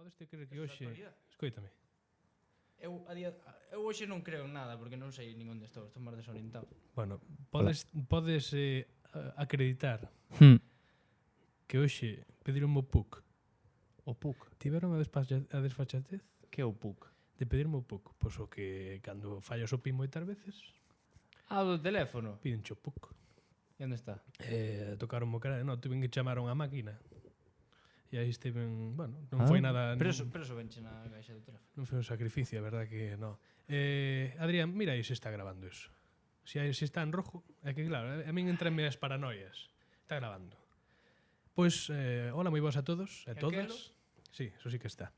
Podes te crer que hoxe... Escoítame. Eu hoxe non creo en nada, porque non sei nin onde estou máis desorientado. Bueno, podes acreditar que hoxe pedironme o PUC. O PUC? Tiveron a desfachatez? Que é o PUC? De pedirme o PUC. Pois o que cando fallas o PIN moitas veces, Ah, do teléfono? pídenche o PUC. E onde está? Tocaron o cara, non, tuven que chamar a unha máquina. E aí esteven, bueno, non foi nada... Pero eso venche na caixa do teléfono. Non foi un sacrificio, a verdad que non. Adrián, mira aí se está grabando eso. Se está en rojo, é que claro, a min entranme as paranoias. Está grabando. Pois, hola, moi boas a todos e todas. Sí, eso sí que está.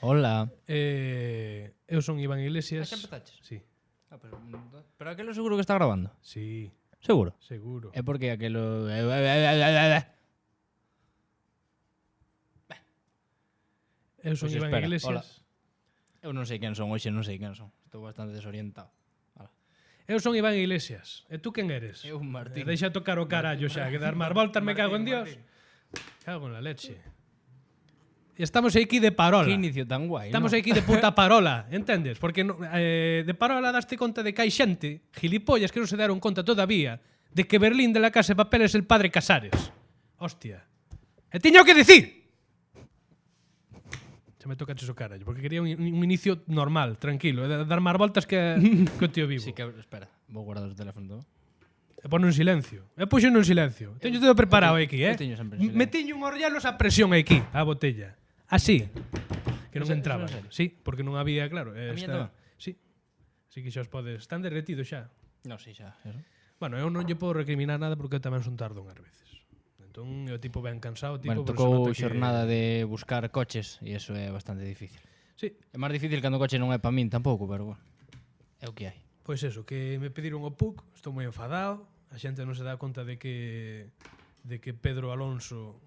Hola. Eu son Iván Iglesias. Xa empezaches? Sí. Pero aquelo seguro que está grabando? Sí. Seguro? Seguro. É porque aquelo... Eu son Pois Iván espera, Iglesias. hola. Eu non sei quen son, hoxe non sei quen son. Estou bastante desorientado. Eu son Iván Iglesias. E tú quen eres? Eu, Martín. Deixa tocar o carallo xa, que dar máis voltas me cago en Dios. Martín. Cago en la leche. E estamos aquí de parola. Que inicio tan guai, Estamos aquí de puta parola, entendes? Porque de parola daste conta de que hai xente, gilipollas que non se deron conta todavía, de que Berlín de la Casa de Papel es el padre Casares. Hostia. E tiño que dicir. Se me toca o carallo, porque quería un inicio normal, tranquilo, dar máis voltas que o tío vivo. Sí, que espera, vou guardar o teléfono todo. E pon en silencio. E puxo en silencio. Teño todo preparado aquí, eu teño sempre en silencio. Metiño un orllelos a presión aquí, a botella. Así. Que non Eso- entraba. eso en serio? Sí, porque non había, claro. A miña tamén? Sí. Así que xa os podes. Están derretidos xa. Non, sí, xa. Eso. Bueno, eu non lle podo recriminar nada porque eu tamén son tardo unhas veces. Entón, o tipo ben cansado, tipo, Bueno, pero se tocou nota que- xornada de buscar coches e iso é bastante difícil. Sí, É máis difícil cando o coche non é para min tampouco, pero bueno. É o que hai. pois eso, que me pediron o PUC, estou moi enfadado, a xente non se dá conta de que Pedro Alonso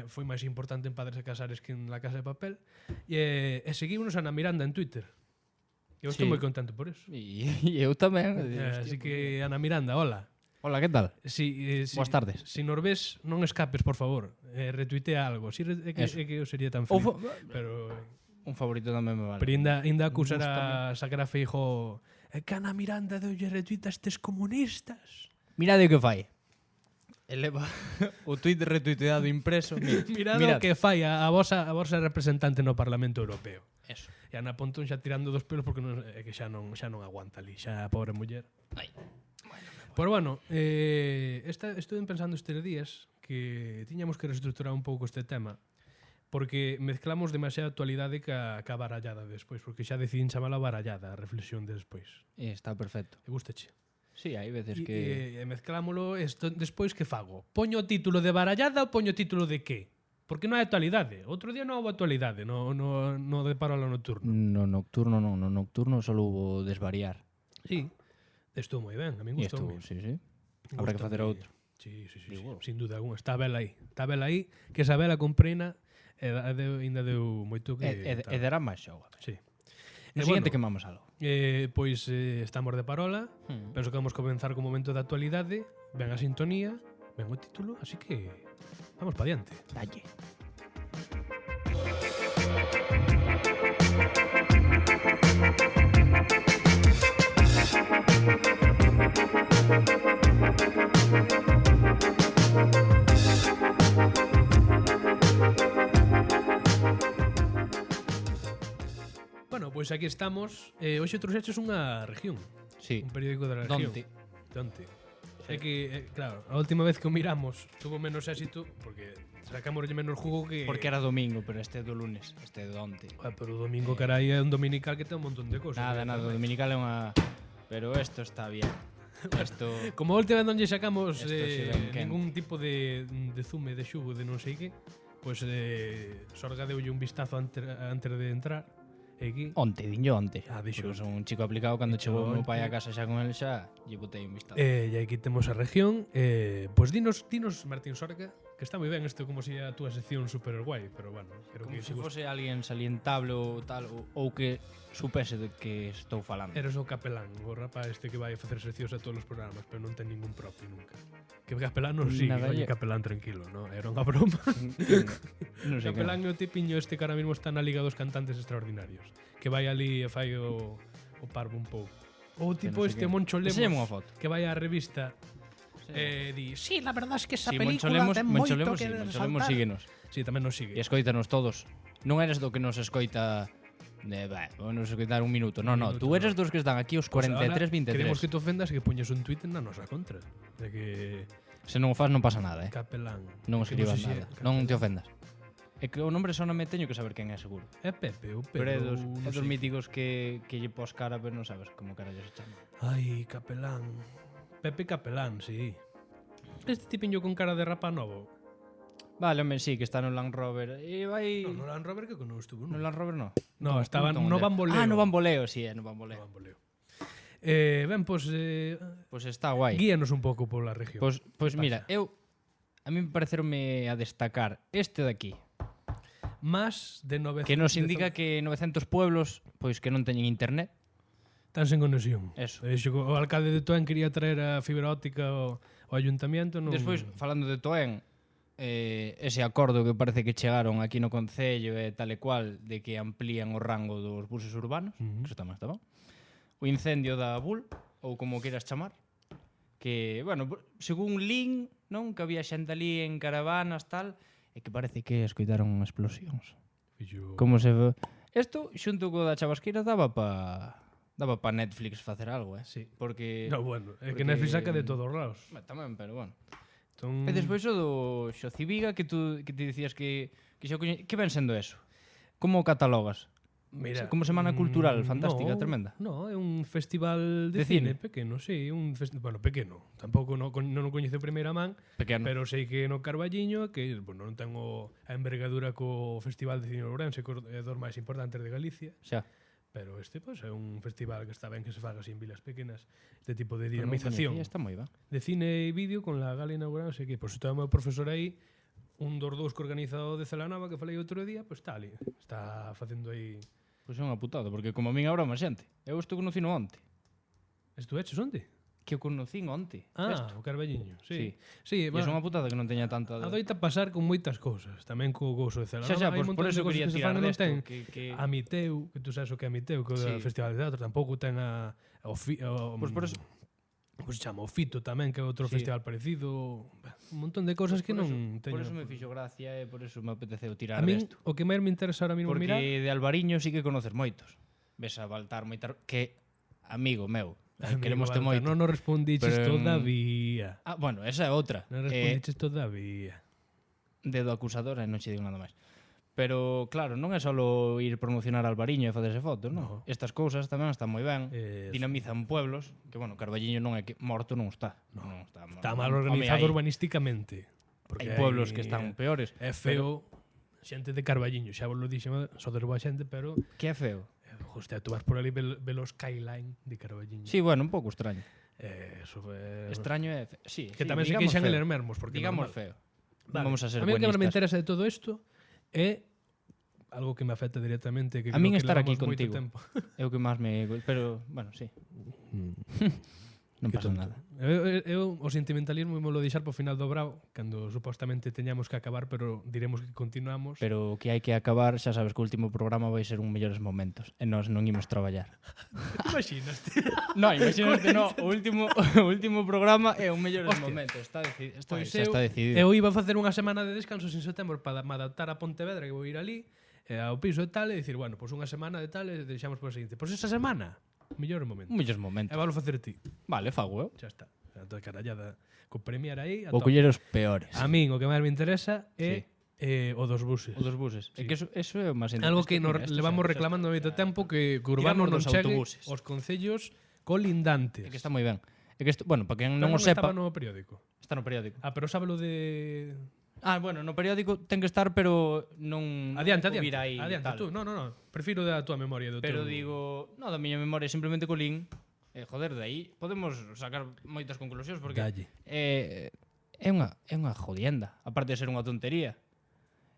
foi máis importante en Padres e Casares que en La Casa de Papel, e seguimos a Ana Miranda en Twitter. Eu estou Sí. moi contento por eso. E eu tamén. Así que, Ana Miranda, hola. Hola, que tal? Boas tardes. Si nos ves, non escapes, por favor. Retuitea algo. Si, é que eu sería tan feliz. Pero... Un favorito tamén me vale. Pero ainda acusar a Sacra Feijóo que Ana Miranda deulle retuita a estes comunistas. Mirade o que fai. Eleva o tuit retuiteado impreso. Mirad o que fai a vosa representante no Parlamento Europeo. Eso. E Ana Pontón xa tirando dos pelos porque é que xa non aguanta ali, xa a pobre muller. Ai. Pero bueno, estuve pensando estes días que tiñamos que reestructurar un pouco este tema porque mezclamos demasiada actualidade ca barallada despois, porque xa decidín chamala barallada, a reflexión de despois. Está perfecto. E gustache? Sí, hai veces que... E mezclámolo despois que fago? Poño o título de barallada ou poño o título de qué? Porque non hai actualidade. Outro día non houve actualidade no de parola nocturno. No nocturno non, no nocturno só houve desvariar. Sí. Estou moi ben, a min E gustou. estuvo, sí, sí. Habrá que facer outro. Sí, Digo. sin duda alguna. Está vela aí, que esa vela comprena e ainda deu moito que... E dará máis xogo. Sí. No siguiente quemamos algo. Pois estamos de parola, penso que vamos comenzar con o momento de actualidade, ven a sintonía, ven o título, así que vamos pa diante. Dalle. Bueno, pois aquí estamos. Hoxe trouxeches unha región, Sí. un periódico da región. Donte. É que, claro, a última vez que o miramos tuvo menos éxito porque sacamos menos jugo que... Porque era domingo, pero este é do lunes. Este é do onte. Pero o domingo, carai, é un dominical que ten un montón de cosas. Nada, o dominical é unha... Pero esto está bien. Esto... Como a última vez non lle sacamos Esto sí ben quente. ningún tipo de zume, de xugo, de non sei que, pois Sorga deulle un vistazo antes de entrar. E aquí... Onte, diño onte. Dixo Porque son un chico aplicado, cando Dixo chegou o meu onte. pai a casa xa con el xa, lle botei un vistazo. E aquí temos a región. Pois dinos, Martín Sorga, Que está moi ben isto como se a túa sección super guai, pero bueno, creo Como que se fose alguén salientable ou tal, ou que supese de que estou falando. eres o capelán, o rapaz este que vai a facer seccións a todos os programas, pero non ten ningún propio nunca. Que capelán non sigue, Nada, oye, yo- capelán tranquilo, ¿no? Era unha broma. Non sei Capelán é o tipiño este que ahora mismo está na Liga dos Cantantes Extraordinarios, que vai ali e fai o parvo un pouco. Ou tipo non sei este quen. Moncho Lemos, Enséñame unha foto. que vai á revista di, sí, la verdad es que esa Si película ten moito Moncholemos, que sí, resaltar. Moncholemos síguenos. Sí, tamén nos sigue. E escoítanos todos. Non eres do que nos escoita nos escoitar un minuto. No, Un no, minuto, tú eres dos que están aquí os Pues ahora 43, 23. Queremos que te ofendas e que poñes un tuit na nosa contra. De que Se non o fas non pasa nada, capelán. Non Que escribas sei se nada. é Non te capelán. ofendas. É que o nombre só non me teño que saber quen é seguro. É Pepe ou Pero é Pedro. dos, non é dos sei. míticos que lle pos cara, pero non sabes como carallo se chama. Ai, capelán. Pepe Capelán, sí. Este tipiño con cara de rapa novo. Vale, home, sí, que está no Land Rover. E vai... No Land Rover que non estuvo, No non? Land Rover no. No, estaba non no onde. Bamboleo. Ah, no Bamboleo, sí, no No Bamboleo. Bamboleo. Ben, pois Pois está guai. guíanos un pouco pola región. Pois Que mira, pasa? a mí me pareceronme a destacar este de aquí, Más de 900 que nos indica que 900 pueblos pois que non teñen internet. están sen conexión. Eso. O alcalde de Toén quería traer a fibra óptica ao ayuntamiento, non. Despois, falando de Toén, ese acordo que parece que chegaron aquí no Concello e tal e cual de que amplían o rango dos buses urbanos, que eso tamén está ben. O incendio da Bull, ou como queiras chamar, que, bueno, según Lin, non, que había xente ali en caravanas, tal, e que parece que escoitaron explosións. Fillo, Como se ve... Isto, xunto co da Chabasqueira, daba pa Netflix facer algo, Sí. Porque... No, bueno, é que porque- Netflix saca de todos os lados. Tamén, pero bueno. Entón, E despois o do Xociviga que te dicías que xa que ven sendo eso? Como o catalogas? mira, como semana cultural, fantástica, no, tremenda. No, é un festival de, De cine, cine. pequeno, sí, bueno, pequeno. Tampouco non o coñezo primeira man, Pequeno. pero sei que no Carballiño, que bueno, non tengo a envergadura co Festival de Cine de Ourense, que é dos máis importantes de Galicia, Xa. pero este pois, é un festival que está ben que se faga así en vilas pequenas, este tipo de Pero non dinamización. coñecía, está moi ben. De cine e vídeo con la gala inaugural, sei que, pois, está o meu profesor aí, un dos dous que organiza o de Celanova que falei outro día, pois está ali, está facendo aí. Pois é unha putada, porque como a min a broma, xente, eu isto conocino onte. Estu hecho onde? Que o conocín onte. Ah, o Carballiño, sí. Sí. Sí, E é unha putada que non teña tanta... adoita pasar con moitas cousas, tamén co couso de Celanova. Xa, hai un pois por montón de eso cousas quería que se tirar fan e non desto, ten. que... A Miteu, que tú sabes o que é a Miteu, que é o Sí. Festival de Teatro, tampouco ten Pois por eso- Como se chama? O Fito tamén, que é outro Sí. festival parecido. Un montón de cousas que Por non eso- teño. Por eso me fixo gracia e por eso me apeteceu A tirar min, desto. o que máis me interesa ahora mesmo Porque mirar. de Alvariño sí que conoces moitos. Ves a Baltar moitar que amigo meu. Queremos te moito. Non nos respondiches Pero, todavía. Ah, bueno, esa é outra. Non respondiches todavía. Dedo acusador e non che digo nada máis. Pero claro, non é só ir promocionar Alvariño e facerse fotos, non? No. Estas cousas tamén están moi ben. Eso. Dinamizan pueblos, que bueno, Carballiño non é que morto non está. Non está, Está mal Home, organizado hai- urbanísticamente. Hai pueblos que están peores. É feo. Xente de Carballiño, xa vos lo dixen, só de boa xente, pero Que é feo. hostia, tú vas por ali ve los skyline de Carballiño. Sí, bueno, un pouco extraño. Eso é Extraño é... Sí, que sí, tamén se digamos queixan feo. eles mesmos, porque Digamos normal. feo. Vale. Vamos a ser a mí o que me buenistas. interesa de todo isto é algo que me afecta directamente, que A min creo que estar aquí levamos moito contigo. tempo. É o que máis me... Pero, bueno, sí. Non Que pasa tonto. nada. Eu o sentimentalismo me lo deixar pro final do brao, cando supostamente teñamos que acabar, pero diremos que continuamos. Pero o que hai que acabar, xa sabes que o último programa vai ser un mellores momentos. E nós non imos traballar. Imaginaste. No, imagínate, no. O último programa é un mellores Hostia. momentos. Pois Xa está decidido. eu iba a facer unha semana de descanso en setembro para me adaptar a Pontevedra, que vou ir ali, ao piso e tal, e dicir, bueno, pois unha semana de tal, e deixamos por o seguinte. Pois esa semana, mellor momento. Un mellores E momentos. valo facer ti. Vale, fago eu. Xa está. A toda carallada co premier aí. A Vou tope. coller os peores. A min o que máis me interesa é o dos buses. O dos buses. É Sí. que eso é o máis Algo que Mira, nos esto levamos xa- reclamando xa moito está. tempo que Urbano Tiramos non dos chegue autobuses. aos concellos colindantes. É que está moi ben. É que isto, bueno, para quen Pero non o sepa, estaba no periódico. está no periódico. Ah, pero sábelo de... Ah, bueno, no periódico ten que estar, pero non Adiante, non adiante. vir aí Adiante, tal. tú. No. Prefiro da túa memoria. Do Pero teu... digo, no, da miña memoria simplemente colín. Joder, de aí podemos sacar moitas conclusións porque Dalle. é unha jodienda. Aparte de ser unha tontería.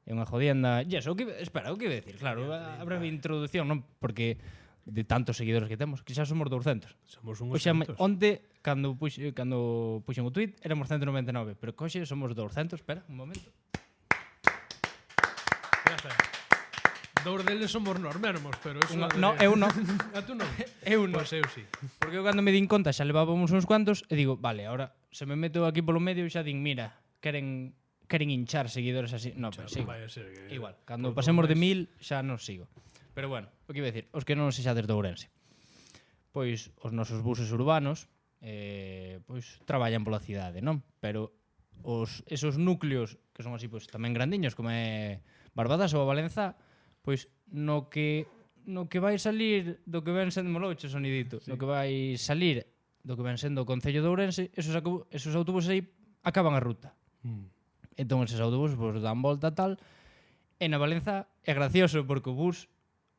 É unha jodienda. E eso, espera, o que iba a decir? Claro, a breve introducción, non? Porque de tantos seguidores que temos, que xa somos 200. Somos unhos Oxe, santos. onte, cando puxen o tweet, éramos 199, pero coxe somos 200. Espera, un momento. Ya está. Dous deles somos nós mesmos, pero eso... No, eu non. A tú non? Eu non. Pois eu sí. Porque eu cando me din conta xa levábamos uns cuantos e digo, vale, ahora se me meto aquí polo medio xa din, mira, queren hinchar seguidores así. No, pero sigo. Vai a ser que... Igual, cando por pasemos de máis- 1000 xa non sigo. Pero bueno, o que iba a decir, os que non sexades de Ourense. Pois os nosos buses urbanos pois traballan pola cidade, non? Pero esos núcleos que son así pois tamén grandiños, como é Barbadas ou a Valenzá, pois no que vai salir do que ven sendo moloche sonidito, no que vai salir do que ven sendo o Concello de Ourense, esos autobuses aí acaban a ruta. Entón esos autobuses pois dan volta tal, e na Valenzá é gracioso porque o bus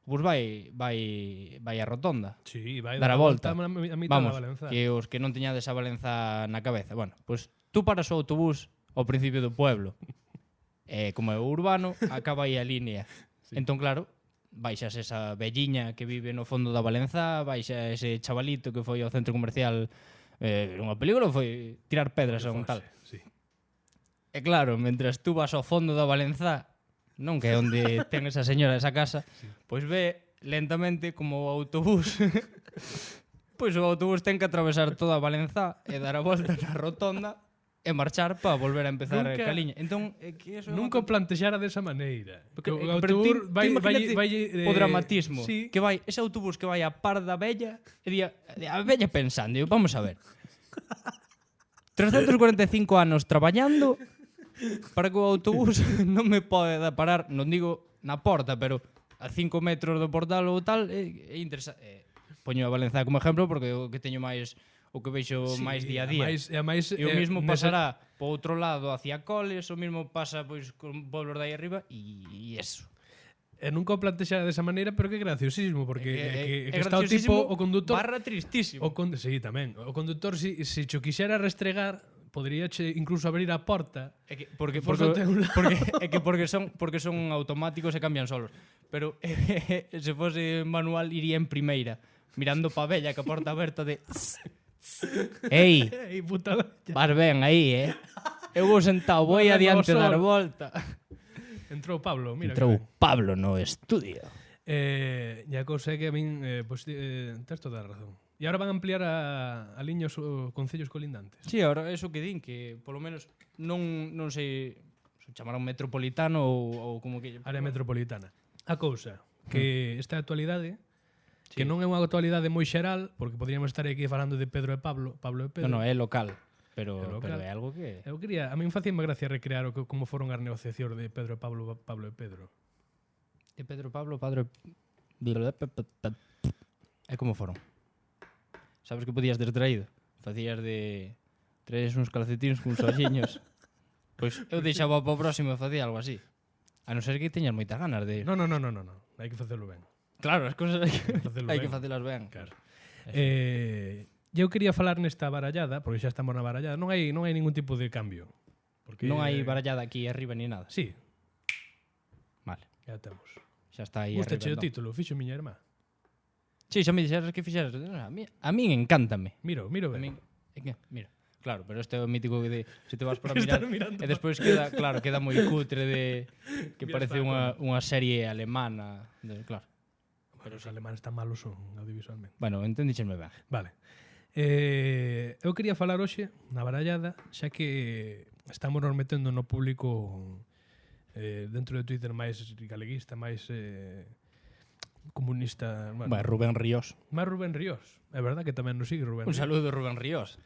vai a rotonda. Sí, vai dar a volta. A mitad Vamos, da Valenza. que os que non teñades a Valenza na cabeza. Bueno, pois tú paras o autobús ao principio do pueblo. Como é o urbano, acaba aí a línea. Sí. Entón, claro, baixas esa velliña que vive no fondo da Valenza, baixa ese chavalito que foi ao centro comercial unha película, foi tirar pedras a un tal. Sí. E claro, mentras tú vas ao fondo da Valenza, non que é onde ten esa señora esa casa, sí. Pois ve lentamente como o autobús pois o autobús ten que atravesar toda a Valenza e dar a volta na rotonda e marchar para volver a empezar a caliña. Entón, que eso nunca o plantexara desa maneira. Porque o autobús vai o dramatismo, sí. que vai ese autobús que vai a par da vella e a vella pensando, vamos a ver. 345 anos traballando para que o autobús non me pode parar, non digo na porta, pero a 5 metros do portal ou tal, é interesante. Poño a Valenza como exemplo porque o que teño máis, o que veixo sí, máis día a día. E o mismo pasará po outro lado hacia Coles, o mismo pasa pois con pueblos de aí arriba e eso. E nunca o plantexara desa maneira, pero que graciosísimo, porque que está o graciosísimo tipo, o condutor... barra tristísimo. Sí, tamén. O condutor, se cho quixera restregar, podría incluso abrir a porta. Porque son automáticos e cambian solos. Pero se fose manual iría en primeira, mirando pa vella que a porta aberta de... Ei, puta vella. Vas ben aí, Eu vou sentado, vou adiante dar volta. Entrou Pablo, mira. Entrou Pablo no estudio. E a cousa é que a min, tes toda a razón. E agora van a ampliar a liña os concellos colindantes. Sí, agora eso que din, que polo menos non sei se chamaron metropolitano ou como que... Área metropolitana. A cousa, que esta actualidade, sí. Que non é unha actualidade moi xeral, porque podríamos estar aquí falando de Pedro e Pablo e Pedro. Non, é local. Pero é algo que... Eu quería, a min facíame gracia recrear como foron as negociacións de Pedro e Pablo e Pedro. De Pedro, Pablo, Padre... E como foron? Sabes que podías ter traído? Facías de... Traes uns calcetines con uns olliños. Pois eu deixaba para o próximo e facía algo así. A non ser que teñas moitas ganas de... Non. Hai que facelo ben. Claro, as cousas hai que facelas ben. Claro. Eu quería falar nesta barallada, porque xa estamos na barallada. Non hai ningún tipo de cambio. Porque Non hai barallada aquí arriba ni nada. Sí. Vale. Ya temos. Xa está aí Gusta arriba. o título, fixo miña irmá. Sí, xa me dixeras que fixeras. A min encántame. Miro ben. Mira. Claro, pero este é o mítico que se te vas para mirar e despois queda moi cutre de que parece unha serie alemana, claro. Pero os alemanes tan malos son audiovisualmente. Bueno, entendíxenme ben. Vale. Eu quería falar hoxe na barallada, xa que estamos nos metendo no público dentro de Twitter máis galeguista, máis comunista... Bueno, Rubén Ríos. Máis Rubén Ríos. É verdad que tamén nos sigue Rubén Un Ríos. saludo, Rubén Ríos.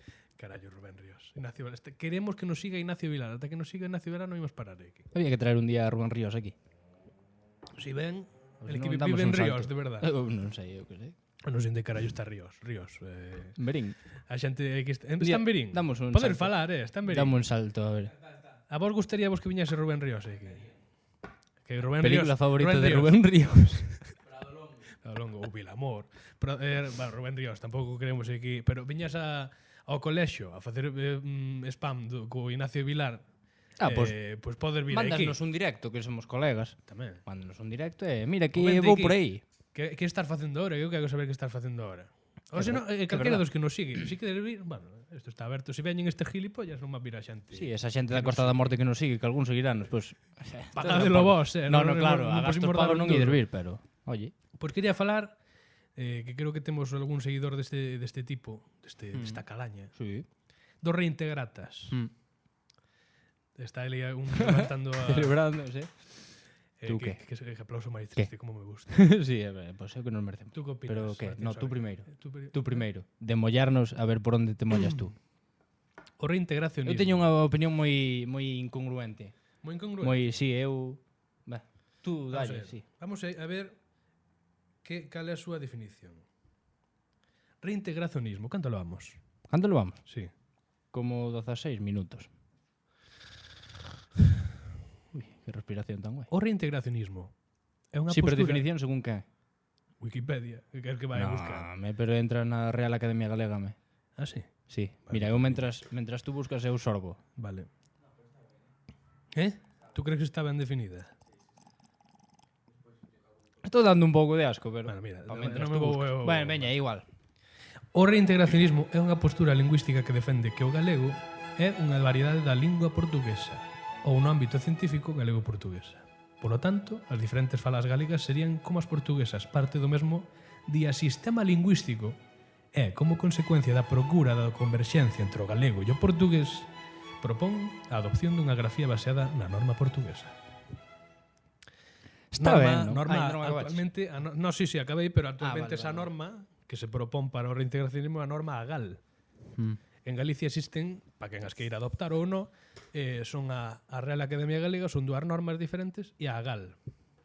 Carallo, Rubén Ríos. Ignacio Vilar. Queremos que nos siga Ignacio Vilar. Ata que nos siga Ignacio Vilar non imos parar aquí. Había que traer un día a Rubén Ríos aquí. Si ven, el que Non damos vive en un Ríos, salto. de verdad. Non sei, eu que sei. Non sei de carallo está Ríos. Berín. A xente que está en Berín. Damos un Poder salto. falar, está en Berín. Damos un salto, a ver. A vos gustaríavos que viñase Rubén Ríos, que Rubén Película Ríos, favorita de Rubén Ríos. Prado Longo, ou Vilamor. Pero, bueno, Rubén Ríos, tampouco queremos aquí, pero viñas a ao colexio a facer spam co Ignacio Vilar, Pois pois podes vir aquí. mándanos un directo, que somos colegas. Tamén. Mándanos un directo e mira que Comente vou aquí. por aí. Que estás facendo ahora? Eu quero saber que estás facendo ahora. Ou senón, calquera dos que nos sigue. Se queres vir, bueno, isto está aberto. Se veñen este gilipollas, non va vir a xente. Sí, esa xente da Costa da Morte que nos sigue, que algún seguiranos, pois... Pagadelo vos, No, claro, a gastos pusimos pago dar non duro. ides vir, pero... Oye, Pois quería falar, que creo que temos algún seguidor deste tipo, desta calaña, sí. dos reintegratas. Está ali un levantando a... Celebrándose. Tú que, qué? que aplauso máis triste, como me gusta. Sí, pois é o que nos merecemos. Tú que opinas? Pero que? Martín No, tú Soler? primeiro. Tú Tú primeiro. De mollarnos a ver por onde te mollas tú. O reintegracionismo. Eu teño unha opinión moi incongruente. Moi incongruente. Sí, eu... Bah, tú Vamos a dalle, ver. sí. Vamos a ver cal é a súa definición. Reintegracionismo, canto lo vamos? Canto lo vamos? Sí. Como 16 minutos. Ui, que respiración tan guai. O reintegracionismo é unha Sí, pero postura... definición según que? Wikipedia, que quer que vai a buscar. Pero entra na Real Academia Galega, Ah, sí? Sí. Vale. Mira, eu mentras tú buscas eu sorbo. Vale. Tú crees que está ben definida? Estou dando un pouco de asco, pero... Bueno, mira, Pa non mentras me tú vou... buscas. Bueno, veña, igual. O reintegracionismo é unha postura lingüística que defende que o galego é unha variedade da lingua portuguesa ou no ámbito científico galego-portuguesa. Por lo tanto, as diferentes falas galega serían como as portuguesas, parte do mesmo sistema lingüístico e, como consecuencia da procura da converxencia entre o galego e o portugués, propón a adopción dunha grafía baseada na norma portuguesa. Está ben, non? Norma Non acabaches. actualmente, sí, acabei, pero actualmente vale, esa vale. norma que se propón para o reintegracionismo é a norma AGAL. En Galicia existen, para quen as queira adoptar ou non, son a Real Academia Galega, son dúas normas diferentes, e a AGAL.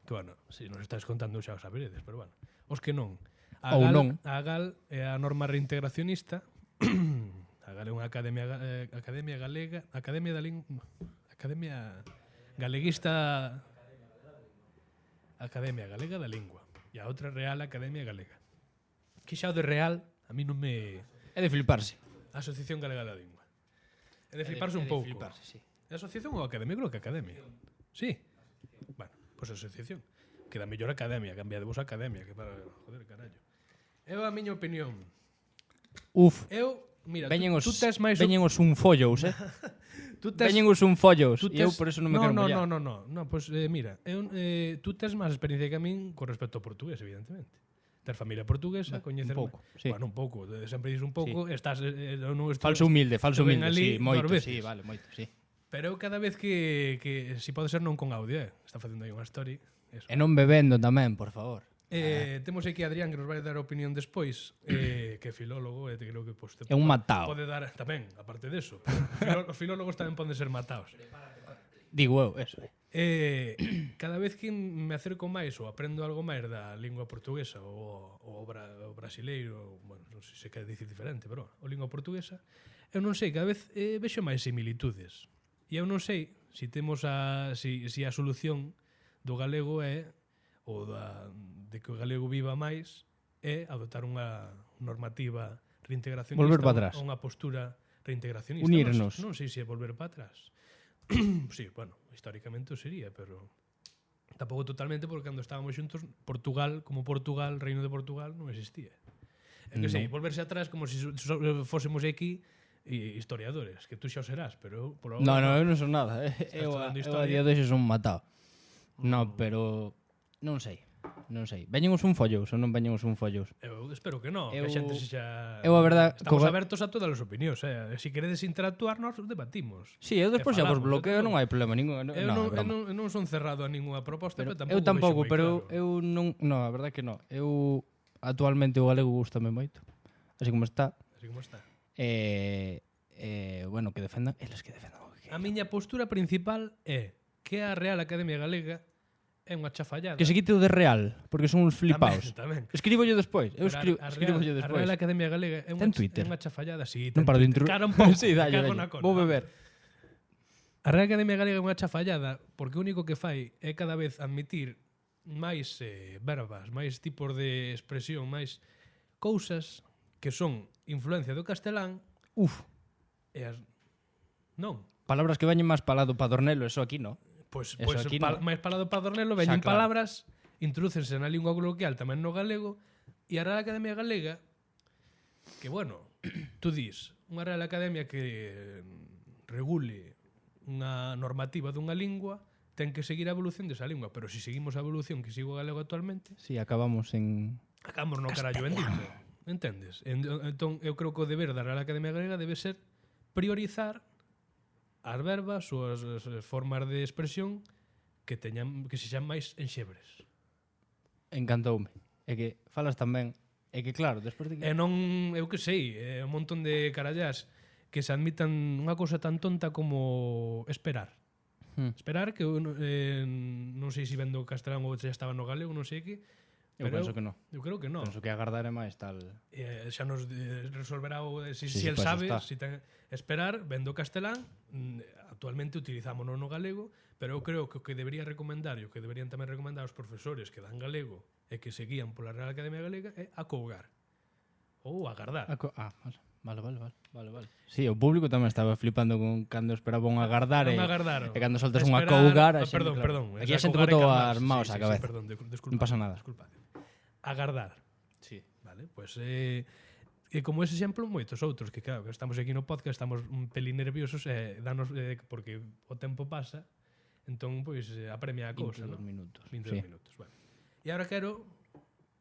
Que, bueno, se nos estáis contando xa os saberedes, pero bueno. Os que non. A Ou AGAL, non. A AGAL é a norma reintegracionista. A AGAL é unha academia galega, Academia da Lingua... Academia Galeguista... Academia Galega da Lingua. E a outra Real Academia Galega. Que xa o de Real, a mí non me... É de fliparse. Asociación Galega da Lingua. É de fliparse un pouco. fliparse, sí. É asociación ou academia? Creo que academia. Sí. Bueno, pois asociación. Queda mellor academia, cambiadevos a academia, que para... Joder, carallo. Eu a miña opinión. Uf, Eu, mira, veñen tú tes máis... veñen os unfollos, Tú tes... Veñen os unfollos. tú E eu tes- por eso non me quero mollar. No, pois mira, tú tes máis experiencia que a min con respecto ao portugués, evidentemente. Ter familia portuguesa, coñecer... pouco, sí. Bueno, un pouco, sempre dices un pouco, estás... non estou- Falso humilde, ven sí, ali moito, dúas veces. sí, vale, moito, sí. Pero eu cada vez que si pode ser non con audio, está facendo aí unha story. Eso. E non bebendo tamén, por favor. Temos aquí a Adrián que nos vai dar a opinión despois, que é filólogo, e creo que pues, É un matao. pode dar tamén, aparte deso. Os filólogos tamén poden ser mataos. Digo eu, eso. Cada vez que me acerco máis ou aprendo algo máis da lingua portuguesa ou o brasileiro, bueno, non sei se quer dicir diferente, pero o lingua portuguesa, eu non sei, cada vez vexo máis similitudes. E eu non sei se temos si a solución do galego é ou de que o galego viva máis é adoptar unha normativa reintegracionista Volver para atrás. ou unha postura reintegracionista. Unirnos. Non sei se é volver para atrás. Sí, bueno, históricamente o sería, pero tampouco totalmente porque cando estábamos xuntos Portugal, como Portugal, Reino de Portugal non existía. É que sei, volverse atrás como se fósemos aquí historiadores, que tú xa o serás, pero por No, agora eu non son nada. Eu estudando a historia. día de hoxe son matado. No, pero non sei. Veñen os unfollos ou non veñen os unfollos? Eu espero que non, que Eu- a xente se xa... eu a verdad, Estamos co- abertos a todas as opinións, Se queredes interactuar, nos debatimos. Sí, eu despois xa vos falamos, bloqueo, entendo. non hai problema ningún. Eu non son cerrado a ninguna proposta, Pero pero eu tampouco, vexo moi pero claro. eu non, no, a verdade que non. Eu actualmente o galego gustame moito. Así como está. Así como está. Bueno, que defendan, eles que defendan o que A miña postura principal é que a Real Academia Galega é unha chafallada. Que se quite o de real, porque son uns flipaos. Tamén. Escribo yo despois. Eu Pero escribo yo a despois. Real Academia Galega é Ten Twitter? unha chafallada, sí, Non ten paro de Twitter. intro. Cara un pouco, Sí, dalle, cago dalle. na cola. Vou beber. A Real Academia Galega é unha chafallada porque o único que fai é cada vez admitir máis verbas, máis tipos de expresión, máis cousas que son influencia do castelán Uf. E as... Non. Palabras que veñen máis palado padornelo, eso aquí no. Pois aquí no. máis palado para Dornelo veñen palabras, introdúcense na lingua coloquial tamén no galego, e a Real Academia Galega, que bueno, tú dis, unha Real Academia que regule unha normativa dunha lingua, ten que seguir a evolución desa lingua, pero se seguimos a evolución que sigo o galego actualmente, Sí, acabamos en... acabamos no carallo bendito. Entendes? Entón, eu creo que o deber da Real Academia Galega debe ser priorizar as verbas ou as formas de expresión que sexan máis enxebres. Encantoume. É que falas tamén... É que claro, despois de que... E non, eu que sei, un montón de carallás que se admitan unha cousa tan tonta como esperar. Esperar, que eu non sei se vendo castelán ou xa estaba no galego, non sei que, Eu penso que non. Eu creo que non. Penso que agardar é máis tal... Xa nos resolverá si Sí, el pues sabe, está. si ten esperar, vendo castelán, actualmente utilizámonos no galego, pero eu creo que o que debería recomendar e o que deberían tamén recomendar os profesores que dan galego e que se guían pola Real Academia Galega é acougar ou agardar. Vale. Sí, o público tamén estaba flipando con cando esperaba un agardar Non agardaron. e cando soltas un acougar... Perdón. Aquí a xente botou as maus á cabeza. Perdón, disculpa. Non pasa nada. Disculpa. Agardar. Sí. Vale, pois e como ese exemplo moitos outros que claro, que estamos aquí no podcast, estamos un pelín nerviosos e danos porque o tempo pasa, entón pois apremia a cousa, 22 ¿no? minutos. 22 Sí. minutos, bueno. E agora quero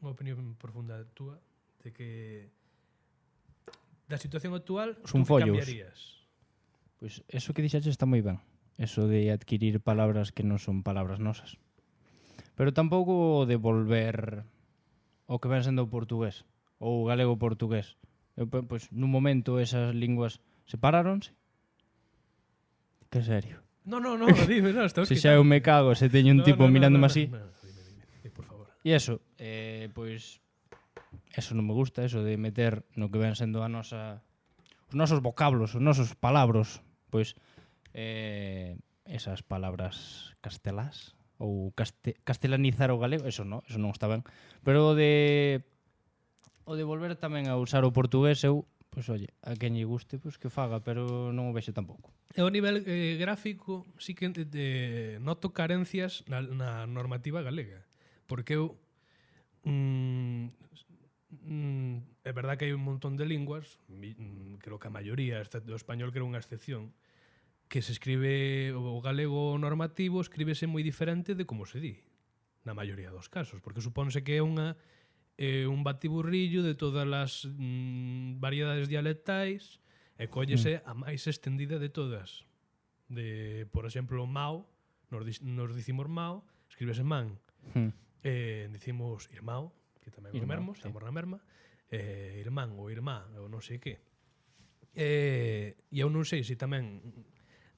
unha opinión profunda túa de que da situación actual Son tú que follos. cambiarías? Pois eso que dixaches está moi ben. Eso de adquirir palabras que non son palabras nosas. Pero tampouco de volver o que ven sendo o portugués ou o galego-portugués. Pois nun momento esas linguas separáronse. Que serio. No, dime, no, estamos Se xa eu me cago, se teño un tipo mirándome así. No, dime, por favor. E eso, pois eso non me gusta, eso de meter no que ven sendo a nosa os nosos vocablos, os nosos palabros, pois esas palabras castelás ou castelanizar o galego, eso non está ben. Pero o de volver tamén a usar o portugués, eu, pois oye, a quen lle guste, pois que faga, pero non o vexo tampouco. E ao nivel gráfico, sí que noto carencias na normativa galega. Porque eu é verdad que hai un montón de linguas, creo que a maioría, excepto o español que era unha excepción, que se escribe o galego normativo, escríbese moi diferente de como se di, na maioría dos casos, porque supónse que é un batiburrillo de todas as variedades dialectais e collese a máis extendida de todas. Por exemplo, Mao, nos dicimos Mao, escríbese man. Dicimos irmão, que tamén é o mermo, estamos na merma, irmán ou irmá, ou non sei que. E eu non sei se tamén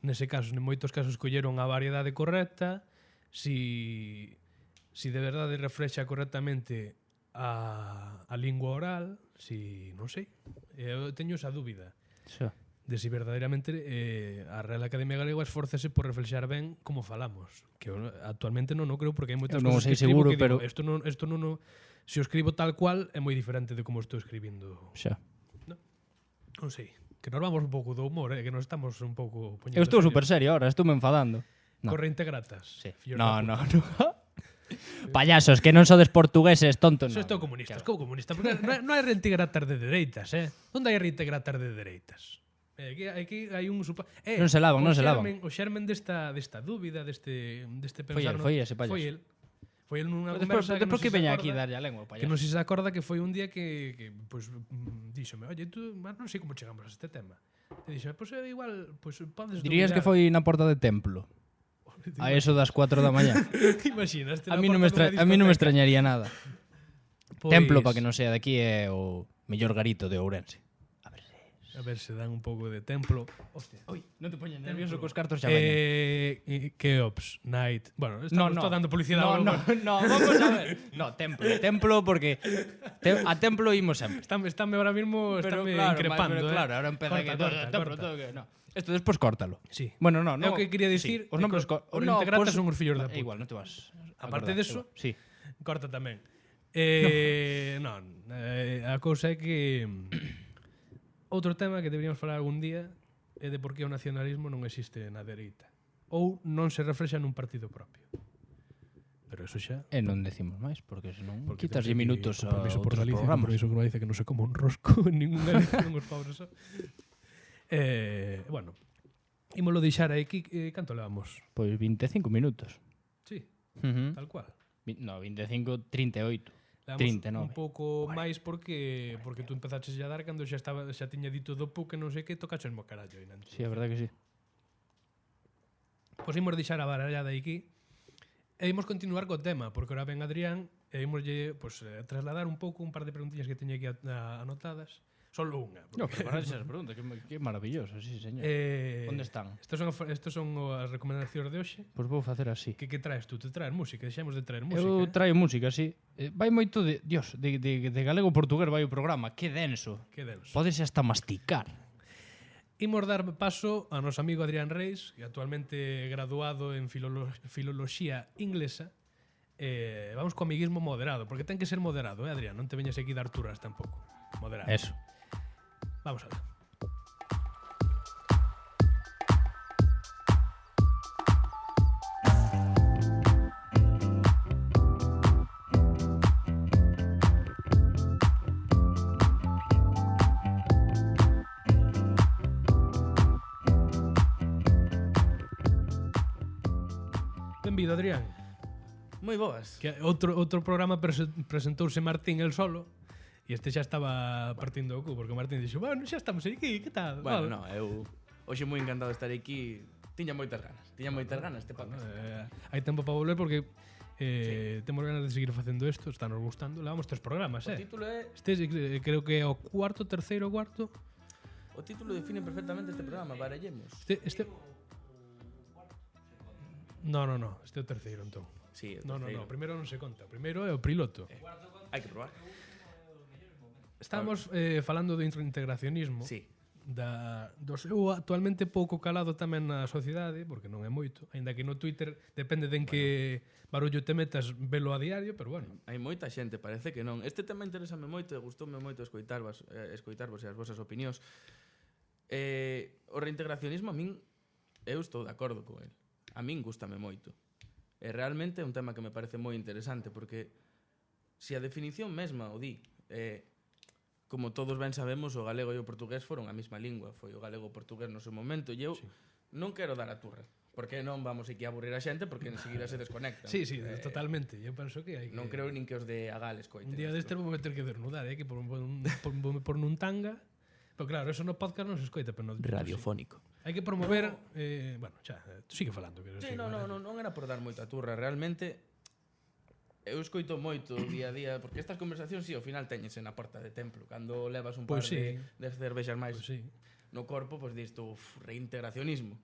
nese caso, en moitos casos colleron a variedade correcta, si de verdade reflexa correctamente a lingua oral, si non sei. Eu teño esa dúbida de si verdadeiramente a Real Academia Galega esforcese por reflexar ben como falamos, que actualmente non o creo porque hai moitas cousas que escribo seguro, que pero digo, isto non se o escribo tal cual é moi diferente de como estou escribindo. Xa. Non sei. Que nos vamos un pouco do humor, que nos estamos un pouco poñendo. Eu estou super serio ahora, estou me enfadando. No. Corrente gratas. Sí. No. Payasos, que non sodes portugueses, tontos. Eso estou comunista, como comunista, porque non hai reintegratas de dereitas, Onde hai reintegratas de dereitas? Aquí hai un non se lavan. O xermen desta dúbida, deste pensar. Foi ese payaso. Foi nunha conversa despois que veña aquí darlle a lengua, payaso. Que non se acorda que foi un día que pues, díxome, oye, tú, non sei como chegamos a este tema. E díxome, pues igual, pues podes dirías que foi na porta de templo. A eso das 4 da mañá. Imaginaste. A mí non me extrañaría nada. Pues... Templo, para que non sea de aquí, é o mellor garito de Ourense. A ver se dan un pouco de templo. Hostia. Oi, non te poñes nervioso cos cartos xa veñen. Que ops, night. Bueno, estamos dando publicidade. No, vamos a ver. No, templo porque a templo imos sempre. Estame ahora mismo increpando. Pero claro, ahora empeza que no. Esto despois córtalo. Sí. Bueno, no. É o que quería dicir. Os nombres os integratas son os fillos da puta. Igual, non te vas. Aparte deso, sí. Corta tamén. Non, a cousa é que Outro tema que deberíamos falar algún día é de por que o nacionalismo non existe na dereita. Ou non se reflexa nun partido propio. Pero eso xa... E non decimos máis, porque senón Porque quitaslle temos aquí minutos a compromiso por outros Galicia, programas. compromiso con Galicia que non se como un rosco en ninguna elección os pobres. Bueno, ímolo deixar aquí. Canto levamos? Pois 25 minutos. Sí, tal cual. No, 25, 38. Levamos 39. un pouco máis porque tú empezaches a dar cando xa tiña dito do PUC que non sei que tocaches mo carallo. Sí, a verdade que sí. Pois imos deixar a barallada aquí e imos continuar co tema, porque ora ven Adrián e imoslle trasladar un pouco un par de preguntillas que teño aquí anotadas. Solo unha. No, prepararse as preguntas, que maravilloso, sí, señor. Onde están? Estos son as recomendacións de hoxe. Pois vou facer así. Que traes tú? Te traes música? Deixamos de traer música. Eu traio música, sí. Vai moito de... Dios, de galego-portugués vai o programa. Que denso. Que denso. Podes hasta masticar. Imos dar paso a noso amigo Adrián Reis, que actualmente graduado en filoloxía inglesa. Vamos co amiguismo moderado, porque ten que ser moderado, Adrián? Non te veñas aquí dar turras tampouco. Moderado. Eso. Vamos a ver. Benvido, Adrián. Moi boas. Que outro programa presentouse Martín el solo. E este xa estaba partindo o cu, porque Martín dixo, bueno, xa estamos aquí, que tal? Bueno, no, eu hoxe moi encantado de estar aquí. Tiña moitas ganas este podcast. Hai tempo para volver porque temos ganas de seguir facendo isto, está nos gustando. Levamos 3 programas, O título é... Este creo que é o terceiro. O título define perfectamente este programa, barallemos. No, este é o terceiro, entón. Sí, o No, terceiro. primeiro non se conta. O primeiro é o piloto. Hai que probar. Estamos falando do integracionismo. Sí. Do seu actualmente pouco calado tamén na sociedade, porque non é moito, aínda que no Twitter depende de en que barullo te metas velo a diario, pero bueno. Hai moita xente, parece que non. Este tema interésame moito e gustoume moito escoitarvos e as vosas opinións. O reintegracionismo a min, eu estou de acordo con el. A min gustame moito. E realmente é un tema que me parece moi interesante, porque se a definición mesma o di, como todos ben sabemos, o galego e o portugués foron a mesma lingua. Foi o galego e o portugués no seu momento. E eu non quero dar a turra, porque non vamos aquí a aburrir a xente, porque enseguida se desconectan. Sí, totalmente. Eu penso que hai que... Non creo nin que os de Agales coiten. Un día deste vou meter que desnudar, que por nun tanga. Pero claro, eso no podcast non se escoita, pero no Radiofónico. Sí. Hai que promover... bueno, xa, tú sigue falando. Sí, non era por dar moita turra. Realmente, eu escoito moito día a día, porque estas conversacións, ao final teñense na porta de templo. Cando levas un par de cervexas máis no corpo, pois dis tú, reintegracionismo.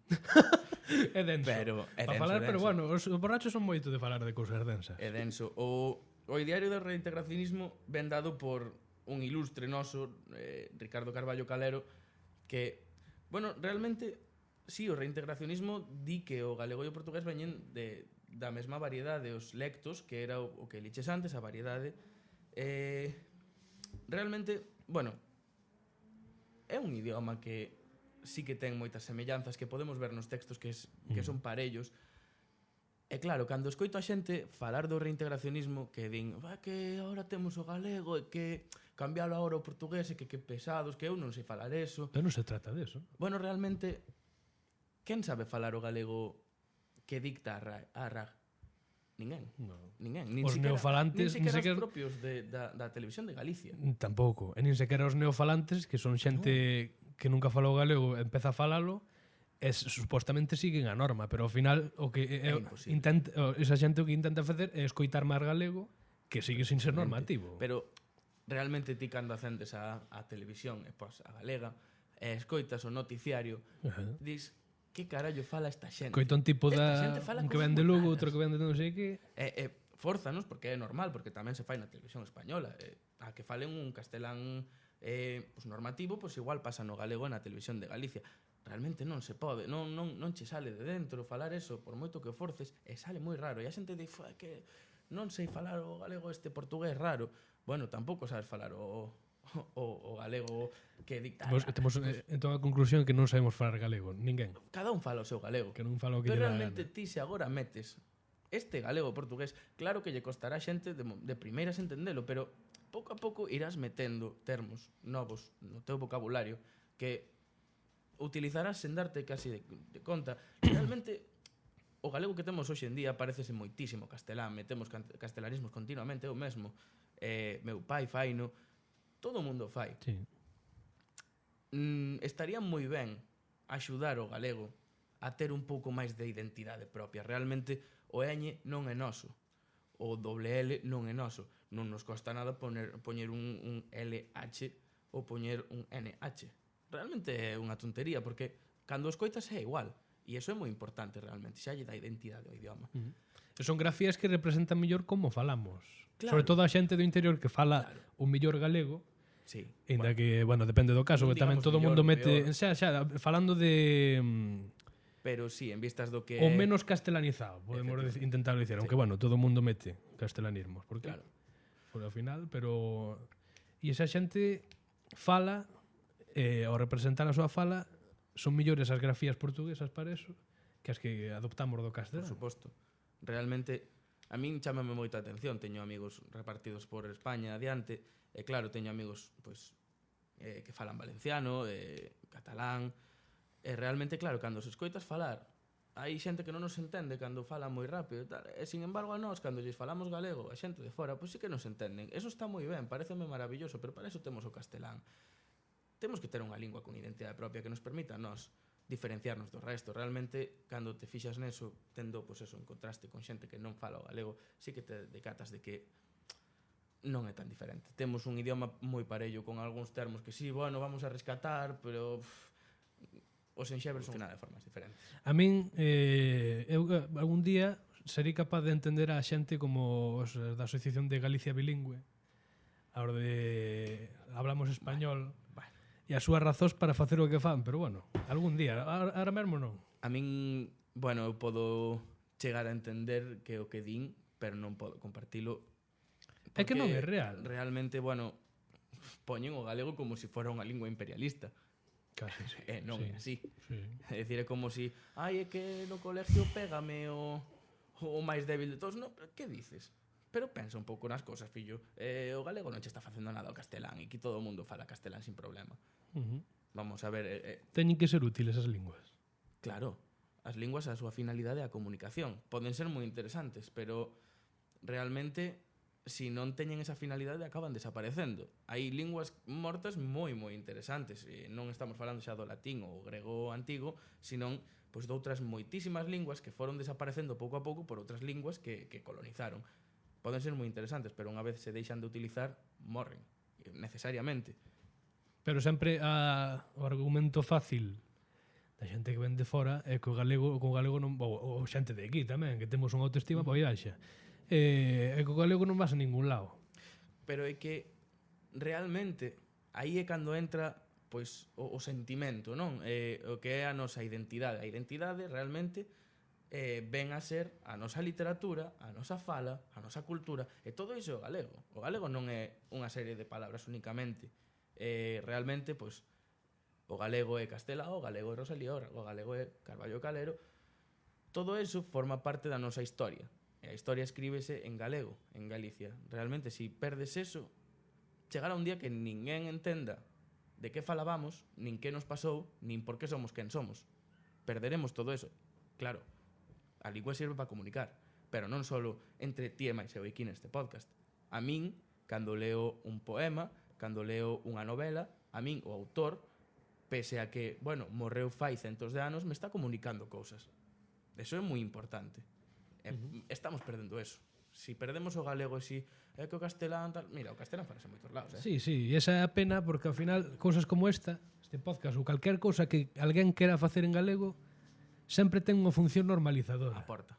É denso. Pero Pero bueno, os borrachos son moito de falar de cousas densas. É denso. O ideario do reintegracionismo ven dado por un ilustre noso, Ricardo Carballo Calero, que, bueno, realmente, sí, o reintegracionismo di que o galego e o portugués veñen da mesma variedade, os lectos, que era o que liches antes, a variedade. Realmente, bueno, é un idioma que sí que ten moitas semellanzas, que podemos ver nos textos que son parellos. E claro, cando escoito a xente falar do reintegracionismo, que din que agora temos o galego e que cambialo agora o portugués e que pesados, que eu non sei falar eso. Pero non se trata deso. Bueno, realmente, quen sabe falar o galego que dicta a RAG? Ninguén. No. Ninguén. Os neofalantes... Nin sequera os propios da televisión de Galicia. Tampouco. E nin sequera os neofalantes, que son xente que nunca falou galego, empeza a falalo, supostamente siguen a norma, pero ao final o que esa xente o que intenta facer é escoitar máis galego, que sigue sin ser normativo. Pero realmente ti cando acendes a televisión e pos a galega e escoitas o noticiario, dis, que carallo fala esta xente? Coita un tipo un que vende Lugo, outro que vende non sei que... Fórzanos, porque é normal, porque tamén se fai na televisión española. A que falen un castelán normativo, pois igual pasa no galego na televisión de Galicia. Realmente non se pode, non che sale de dentro falar eso, por moito que o forces, e sale moi raro. E a xente di, que non sei falar o galego portugués raro. Bueno, tampouco sabes falar o o galego que dicta. Temos entón a conclusión que non sabemos falar galego, ninguén. Cada un fala o seu galego. Que non fala o que Pero lle dá a realmente gana. ti se agora metes este galego portugués, claro que lle costará a xente de primeiras entendelo, pero pouco a pouco irás metendo termos novos no teu vocabulario que utilizarás sen darte casi de conta. Realmente o galego que temos hoxe en día parecese moitísimo castelán, metemos castelanismos continuamente, eu mesmo, meu pai faino, todo o mundo fai. Sí. Estaría moi ben axudar o galego a ter un pouco máis de identidade propia. Realmente o ñ non é noso, o doble L non é noso. Non nos costa nada poñer un LH ou poñer un NH. Realmente é unha tontería, porque cando o escoitas é igual. E iso é moi importante realmente, xa lle dá identidade ao idioma. Son grafías que representan mellor como falamos. Claro. Sobre todo a xente do interior que fala o mellor galego, Sí. ainda que, bueno, depende do caso, non que tamén digamos todo o mellor mundo ou mete, peor. xa, falando de Pero sí, en vistas do que... o menos castelanizado, podemos intentar dicir, aunque bueno, todo o mundo mete castelanismos, porque Claro. por ao final, pero e esa xente fala ao representar a súa fala son millores as grafías portuguesas para eso que as que adoptamos do Por castelán. suposto. Realmente, a min chámame moita atención. Teño amigos repartidos por España adiante. E claro, teño amigos pois, que falan valenciano, catalán. E realmente, claro, cando se escoitas falar, hai xente que non nos entende cando fala moi rápido e tal. E, sin embargo, a nós, cando lles falamos galego, a xente de fora, pois sí que nos entenden. Eso está moi ben, pareceme maravilloso, pero para eso temos o castelán. Temos que ter unha lingua con identidade propia que nos permita a nós diferenciarnos do resto. Realmente, cando te fixas neso, tendo pois eso, en contraste con xente que non fala o galego, sí que te decatas de que non é tan diferente. Temos un idioma moi parello con algúns termos que sí, bueno, vamos a rescatar, pero os enxebres son de formas diferentes. A min, eu algún día serei capaz de entender a xente como os da Asociación de Galicia Bilingüe, a hora de hablamos español, e as súas razóns para facer o que fan, pero bueno, algún día, ahora mesmo non. A min, bueno, eu podo chegar a entender que o que din, pero non podo compartilo. É que non é porque real. Realmente, bueno, poñen o galego como se fora unha lingua imperialista. Casi, sí. Non sí, é así. sí. É dicir, é como si, ai, é que no colegio pégame o máis débil de todos. No, pero que dices? Pero pensa un pouco nas cosas, fillo. O galego non che está facendo nada ao castelán, e aquí todo o mundo fala castelán sin problema. Vamos a ver... Teñen que ser útiles as linguas. Claro, as linguas a súa finalidade é a comunicación. Poden ser moi interesantes, pero realmente, si non teñen esa finalidade, acaban desaparecendo. Hai linguas mortas moi interesantes. E non estamos falando xa do latín ou grego antigo, senón pois, de outras moitísimas linguas que foron desaparecendo pouco a pouco por outras linguas que colonizaron. Poden ser moi interesantes, pero unha vez se deixan de utilizar, morren, necesariamente. Pero sempre o argumento fácil da xente que ven de fora é que o galego non, ou xente de aquí tamén, que temos unha autoestima moi baixa, é que o galego non vas a ningún lado. Pero é que realmente aí é cando entra pois o sentimento, non? O que é a nosa identidade. A identidade realmente ven a ser a nosa literatura, a nosa fala, a nosa cultura, e todo iso é o galego. O galego non é unha serie de palabras únicamente. Realmente, pois, o galego é Castelao, o galego é Rosalía, o galego é Carballo Calero. Todo eso forma parte da nosa historia. E a historia escríbese en galego, en Galicia. Realmente, se perdes eso, chegará un día que ninguén entenda de que falábamos, nin que nos pasou, nin por que somos quen somos. Perderemos todo eso. Claro, a lingua sirve para comunicar, pero non só entre ti e máis eu aquí neste podcast. A min, cando leo un poema, cando leo unha novela, a min, o autor, pese a que, bueno, morreu fai centos de anos, me está comunicando cousas. Eso é moi importante. Estamos perdendo eso. Si perdemos o galego e si é que o castelán tal... Mira, o castelán farase en moitos lados, Sí, sí, e esa é a pena porque ao final cousas como este podcast ou calquer cousa que alguén quera facer en galego sempre ten unha función normalizadora. Aporta.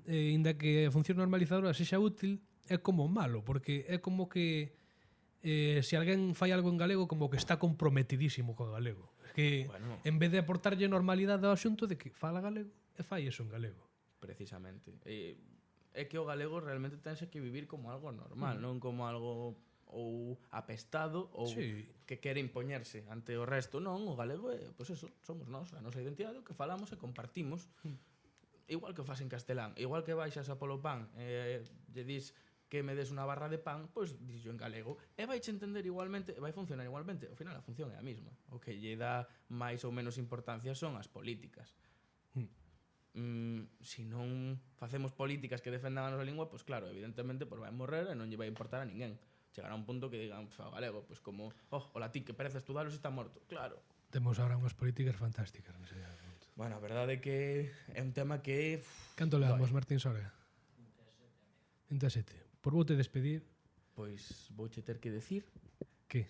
Inda que a función normalizadora sexa útil, é como malo, porque é como que se alguén fai algo en galego, como que está comprometidísimo co galego. É que, Bueno. en vez de aportarlle normalidade ao asunto de que fala galego, e fai eso en galego. Precisamente. é que o galego realmente tense que vivir como algo normal, non como algo ou apestado ou que quere impoñerse ante o resto. Non, o galego é, pois eso, somos nós, a nosa identidade, o que falamos e compartimos. Igual que faz en castelán, igual que baixas a polo pan e lle dis que me des unha barra de pan, pois dixo en galego e vaiche entender igualmente, vai funcionar igualmente. Ao final a función é a mesma. O que lle dá máis ou menos importancia son as políticas. Se non facemos políticas que defendan a nosa lingua, pois claro, evidentemente vai morrer e non lle vai importar a ninguén. Chegará un punto que digan, o galego, pois como, o latín que perece estudalo se está morto. Claro. Temos agora unhas políticas fantásticas nese punto. Bueno, a verdade é que é un tema que... Canto leamos, Martín Sorga? 27. Por vou te despedir. Pois vouche ter que decir que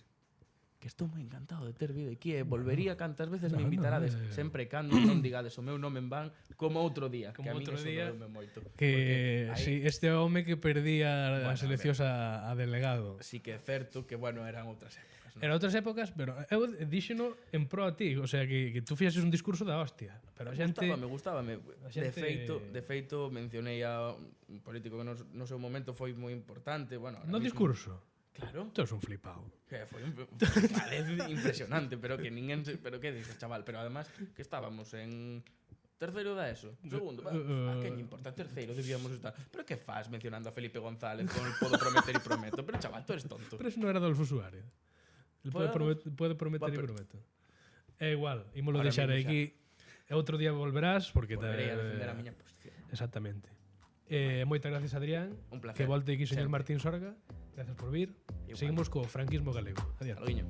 estou moi encantado de ter vindo aquí e volvería cantas veces me invitarades, sempre cando non digades o meu nome en van, como outro día, como que a mí outro eso día, me moito. Que si este home que perdía as eleccións a delegado. Sí que é certo que, bueno, eran outras épocas, ¿no? Eran outras épocas, pero eu dixeno en pro a ti, o sea, que tú fixeses un discurso da hostia. Pero a xente... Gustábame. De feito, mencionei a un político que no seu momento foi moi importante. Bueno, no discurso? Claro. Tú eres un flipado. Que foi impresionante, pero que ninguén... Pero que dices, chaval? Pero además que estábamos en... Terceiro da ESO, segundo, a que lle importa, terceiro debíamos estar. Pero que faz mencionando a Felipe González con el podo prometer y prometo? Pero chaval, tú eres tonto. Pero eso non era Adolfo Suárez. El pode prometer e prometo. É igual, ímolo deixar aquí. Outro día volverás porque volverei a defender a miña posición. Exactamente. Moitas gracias, Adrián. Un placer. Que volte aquí, señor Sempre. Martín Sorga. Gracias por vir. Igual. Seguimos co franquismo galego. Adiós. Saludiño.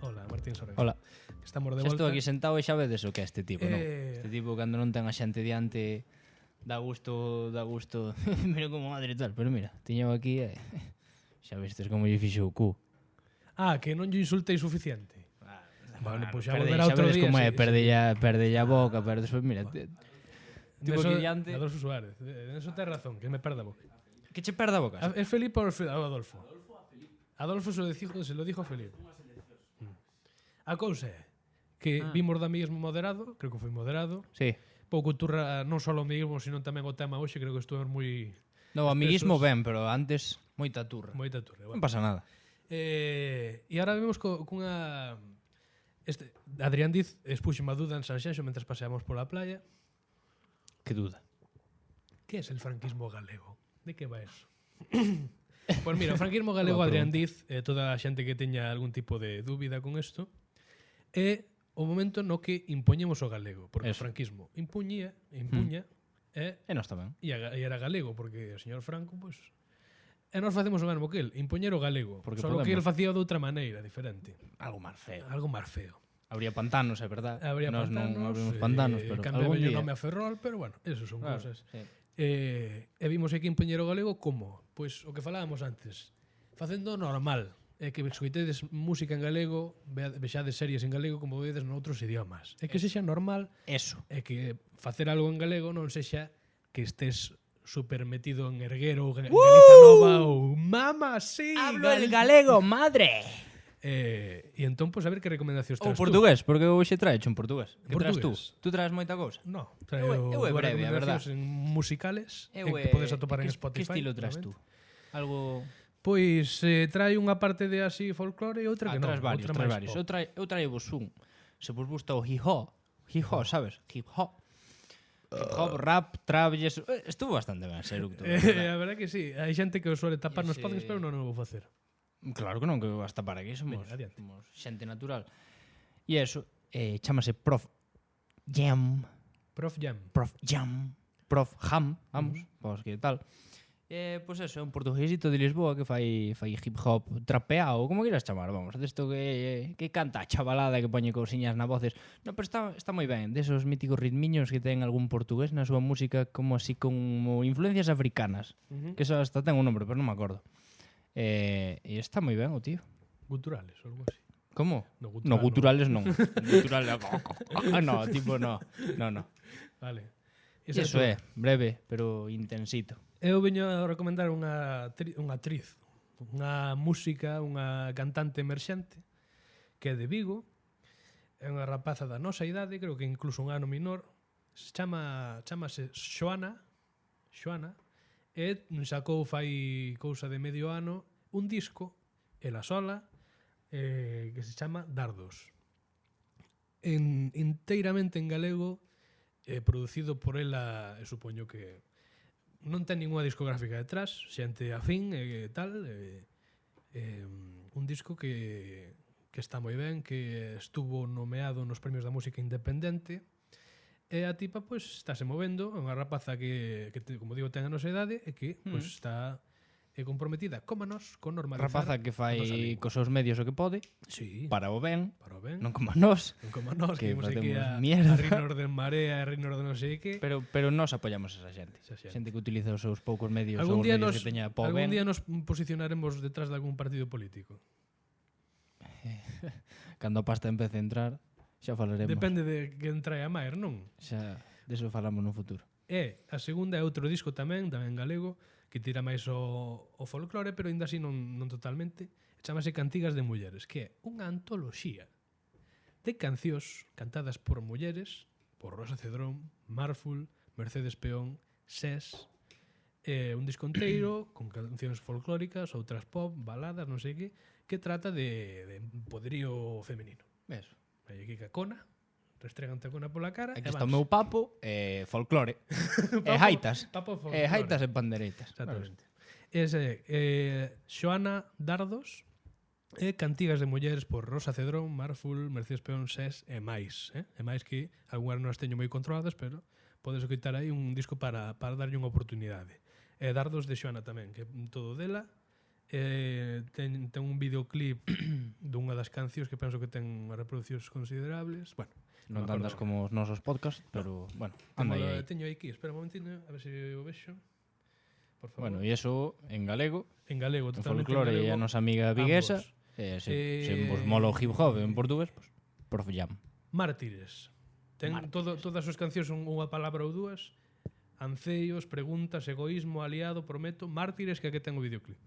Hola, Martín Sorga. Hola. Estamos de Xa volta. estou aquí sentado e xa vedes o que é este tipo, non? Este tipo cando non ten a xente diante dá gusto. Mira como madre e tal, pero mira, tiño aquí e xa vestes como lle fixo o cu. Que non lle insultei suficiente. Bueno, pois xa Perde- volverá outro vedes día. como é, sí, perde a boca, pero despois, mira, tipo Neso- aquí diante... Adolfo Suárez. Eso ten razón, que me perda a boca. Que che perda a boca? ¿Es Felipe o Adolfo? Adolfo se lo dijo a Felipe. A cousa é que vimos do amiguismo moderado, creo que foi moderado. Sí. Pouco turra non só o amiguismo, sino tamén o tema hoxe, creo que estuve moi No, amiguismo ben, pero antes moita turra. moita turra. Non pasa nada. E agora vimos cunha... Adrián Diz expuxo unha duda en Sanxenxo mentre paseamos pola playa. Que duda. Que é el franquismo galego? De que va eso? Pois mira, o franquismo galego, Boa Adrián pregunta. Diz, toda a xente que teña algún tipo de dúbida con isto, é o momento no que impoñemos o galego, porque Eso. o franquismo impuña, e E nós tamén. era galego, porque o señor Franco, pois, e nós facemos o mesmo que el, impoñer o galego, Porque só podemos. que el facía de outra maneira, diferente, Algo máis feo. algo máis feo. Habría pantanos, é verdad. Habría Nós pantanos, non abrimos pantanos, pero algún cambiaba o día. nome a Ferrol, pero bueno, eso son Claro, cousas. sí. E vimos aquí impoñer o galego como? Pois o que falábamos antes, facendo normal, é que escoitedes música en galego, vexades series en galego como vedes noutros idiomas. É que sexa normal, Eso. é que facer algo en galego non sexa que estés super metido en Erguero ou Galiza Nova ou Mama, sí! galego, madre! E entón, pois, a ver que recomendacións Ou traes portugués, porque hoxe traecho en portugués. Que traes tú? Portugués. Tú traes moita cousa? tú. No, Eu é breve, a verdad. en musicales Eu que podes atopar en que- Spotify. Que estilo traes tú? normalmente. Algo... Pois trae unha parte de así folclore e outra que non. traes varios, outra traes máis varios. pop. Eu traio vos un. Se vos gusta o hip-hop, sabes? Hip-hop. Hip-hop, rap, trap, e eso. Estuvo bastante ben, ser que A verdade que sí, hai xente que o suele tapar nos ese- podcasts, pero non o vou facer. Claro que non, que hasta para aquí somos, Veña, adiante. somos xente natural. E eso, chamase Prof Jam, Prof Jam. Prof Ham, vamos, pues que tal. Pois eso, é un portuguesito de Lisboa que fai hip hop trapeado, como queiras chamar, vamos, desto que canta a chavalada que poñe cousiñas na voces. No, pero está moi ben, desos míticos ritmiños que ten algún portugués na súa música como así como influencias africanas, que eso hasta ten un nombre, pero non me acordo. E está moi ben o tío. Guturales, ou algo así. Como? No, No, guturales non. Guturales, no, tipo no. Vale. E iso é, breve, pero intensito. Eu veño a recomendar unha actriz, unha música, unha cantante emerxente que é de Vigo, é unha rapaza da nosa idade, creo que incluso un ano menor, chamase Xoana, e sacou fai cousa de medio ano un disco, ela sola, que se chama Dardos. Inteiramente en galego, producido por ela, supoño que non ten ninguna discográfica detrás, xente afín e tal, un disco que está moi ben, que estuvo nomeado nos premios da música independente, e a tipa pois estáse movendo, é unha rapaza que como digo ten a nosa idade e que pois está comprometida como nós con normalizar. Rapaza que fai cos seus medios o que pode, sí, para o ben, non como nós, que facemos aquí a mierda. Rinor de Marea, a Rinor de non sei que. Pero nós apoiamos esa xente. Xente que utiliza os seus poucos medios ou os medios que teña po ben. Algún día nos posicionaremos detrás de algún partido político. Cando a pasta empece a entrar, xa falaremos. Depende de quen trae a Maier, non? Xa, deso falamos no futuro. E a segunda é outro disco tamén galego, que tira máis o folclore, pero ainda así non totalmente. Chámase Cantigas de Mulleres, que é unha antoloxía de cancións cantadas por mulleres, por Rosa Cedrón, Marful, Mercedes Peón, Sés, un disco inteiro con cancións folclóricas, outras pop, baladas, non sei que trata de poderío femenino. Eso. Hai aquí cacona, restregante a cona pola cara. Aquí está o meu papo, folclore. E jaitas. Papo folclore. E jaitas e pandereitas. Exactamente. Ese Xoana Dardos e Cantigas de Mulleres por Rosa Cedrón, Marful, Mercedes Peón, Sés e máis. E máis que algunhas non as teño moi controladas, pero podes escoitar aí un disco para darlle unha oportunidade. Dardos de Xoana tamén, que todo dela. Ten un videoclip dunha das cancións que penso que ten reproduccións considerables. Bueno, non tantas como os nosos podcasts, pero, bueno, anda aí. Teño aquí, espera un momentino, a ver se o vexo. Por favor. Bueno, e iso en galego. En galego, En totalmente folclore en galego. e a nosa amiga viguesa. Se vos mola o hip hop en portugués, pues, por follam. Mártires. Ten todas as súas cancións son unha palabra ou dúas. Anceos, preguntas, egoísmo, aliado, prometo. Mártires, que aquí ten o videoclip.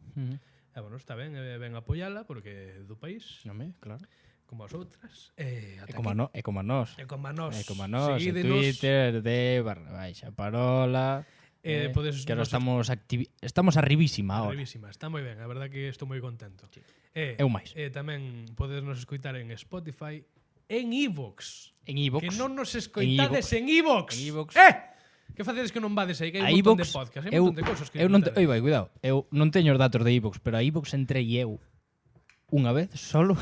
Bueno, está ben, ben apoiala, porque é do país. Nome, claro. Como as outras. E como a nós. E como a nós. En Twitter, de /baixa parola. Podes, que ahora estamos arribísima ahora. Arribísima, está moi ben, a verdad que estou moi contento. Sí. Eu máis. Tamén podes nos escoitar en Spotify, en iVoox. En iVoox. Que non nos escoitades en iVoox. En iVoox. Que facedes que non vades aí, que hai un montón de podcast, hai un montón de cosas que... Cuidado, eu non teño os datos de iVoox, pero a iVoox entrei eu unha vez, solo,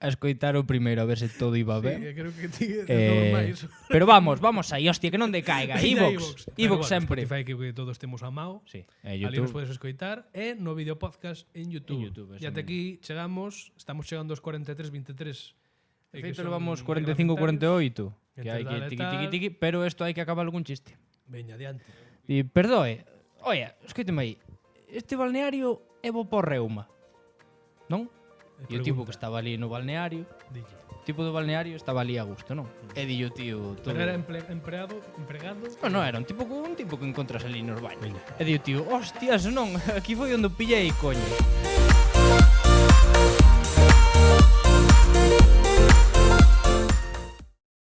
a escoitar o primeiro, a ver se todo iba ben. Sí, creo que ti normais. Pero vamos aí, hostia, que non decaiga. iVoox sempre. Spotify que todos temos a mao. Sí, ali nos podes escoitar. E no video podcast en YouTube. E até aquí chegamos, estamos chegando aos 43-23. De feito, levamos 45-48. Que hai que tiqui, pero isto hai que acabar algún chiste. Veña, adiante. E perdoe, oia, escoiteme aí. Este balneario é bo por reuma, non? E o tipo que estaba ali no balneario, o tipo do balneario estaba ali a gusto, non? E di o tío todo. Pero era empregado? Non, era un tipo que encontras ali nos baños. E di o tío, hostias, non, aquí foi onde pillei, coño.